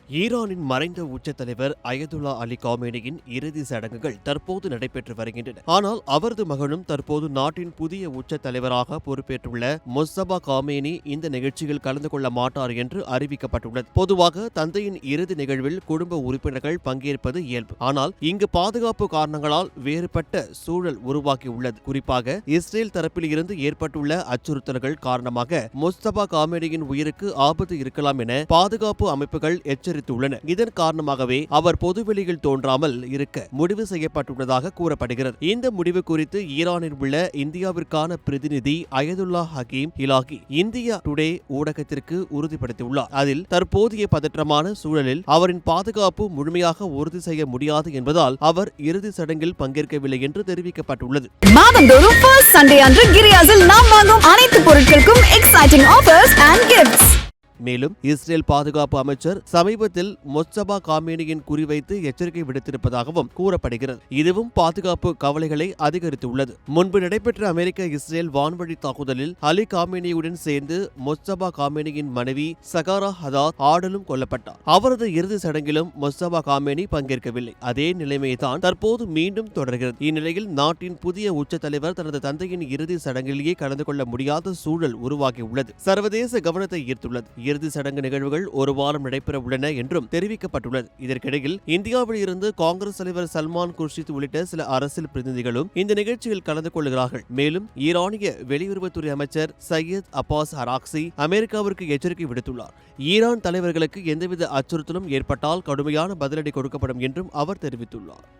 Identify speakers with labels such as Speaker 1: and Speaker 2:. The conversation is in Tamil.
Speaker 1: ஈரானின் மறைந்த உச்ச தலைவர் அயதுல்லா அலி காமேனியின் இறுதி சடங்குகள் தற்போது நடைபெற்று வருகின்றன. ஆனால் அவரது மகனும் தற்போது நாட்டின் புதிய உச்ச தலைவராக பொறுப்பேற்றுள்ள முஸ்தபா காமேனி இந்த நிகழ்ச்சியில் கலந்து கொள்ள மாட்டார் என்று அறிவிக்கப்பட்டுள்ளது. பொதுவாக தந்தையின் இறுதி நிகழ்வில் குடும்ப உறுப்பினர்கள் பங்கேற்பது இயல்பு. ஆனால் இங்கு பாதுகாப்பு காரணங்களால் வேறுபட்ட சூழல் உருவாகியுள்ளது. குறிப்பாக இஸ்ரேல் தரப்பில் இருந்து ஏற்பட்டுள்ள அச்சுறுத்தல்கள் காரணமாக முஸ்தபா காமேனியின் உயிருக்கு ஆபத்து இருக்கலாம் என பாதுகாப்பு அமைப்புகள் எச்சரித்துள்ளன. இதன் காரணமாகவே அவர் பொதுவெளியில் தோன்றாமல் இருக்க முடிவு செய்யப்பட்டுள்ளதாக கூறப்படுகிறது. இந்த முடிவு குறித்து ஈரானில் உள்ள இந்தியாவிற்கான பிரதிநிதி அயதுல்லா ஹக்கீம் இலாகி இந்தியா டுடே ஊடகத்திற்கு உறுதிப்படுத்தியுள்ளார். அதில் தற்போதைய பதற்றமான சூழலில் அவரின் பாதுகாப்பு முழுமையாக உறுதி செய்ய முடியாது என்பதால் அவர் இறுதி சடங்கில் பங்கேற்கவில்லை என்று தெரிவிக்கப்பட்டுள்ளது.
Speaker 2: மாதந்தோறும் ஃபர்ஸ்ட் சண்டே அன்று கிரியாஸில் நாம் வாங்கும் அனைத்து பொருட்களுக்கும் எக்ஸைட்டிங் ஆஃபர்ஸ் அண்ட் கிஃப்ட்ஸ்.
Speaker 1: மேலும் இஸ்ரேல் பாதுகாப்பு அமைச்சர் சமீபத்தில் முஸ்தபா காமேனியின் குறிவைத்து எச்சரிக்கை விடுத்திருப்பதாகவும் கூறப்படுகிறது. இதுவும் பாதுகாப்பு கவலைகளை அதிகரித்துள்ளது. முன்பு நடைபெற்ற அமெரிக்க இஸ்ரேல் வான்வழி தாக்குதலில் அலி காமேனியுடன் சேர்ந்து முஸ்தபா காமேனியின் மனைவி சகாரா ஹதாத் ஆடலும் கொல்லப்பட்டார். அவரது இறுதி சடங்கிலும் முஸ்தபா காமேனி பங்கேற்கவில்லை. அதே நிலைமைதான் தற்போது மீண்டும் தொடர்கிறது. இந்நிலையில் நாட்டின் புதிய உச்ச தலைவர் தனது தந்தையின் இறுதி சடங்கிலேயே கலந்து கொள்ள முடியாத சூழல் உருவாகியுள்ளது. சர்வதேச கவனத்தை ஈர்த்துள்ளது. இறுதி சடங்கு நிகழ்வுகள் ஒரு வாரம் நடைபெற உள்ளன என்றும் தெரிவிக்கப்பட்டுள்ளது. இதற்கிடையில் இந்தியாவில் இருந்து காங்கிரஸ் தலைவர் சல்மான் குர்ஷித் உள்ளிட்ட சில அரசியல் பிரதிநிதிகளும் இந்த நிகழ்ச்சியில் கலந்து கொள்கிறார்கள். மேலும் ஈரானிய வெளியுறவுத்துறை அமைச்சர் சையத் அப்பாஸ் அராக்சி அமெரிக்காவிற்கு எச்சரிக்கை விடுத்துள்ளார். ஈரான் தலைவர்களுக்கு எந்தவித அச்சுறுத்தலும் ஏற்பட்டால் கடுமையான பதிலடி கொடுக்கப்படும் என்றும் அவர் தெரிவித்துள்ளார்.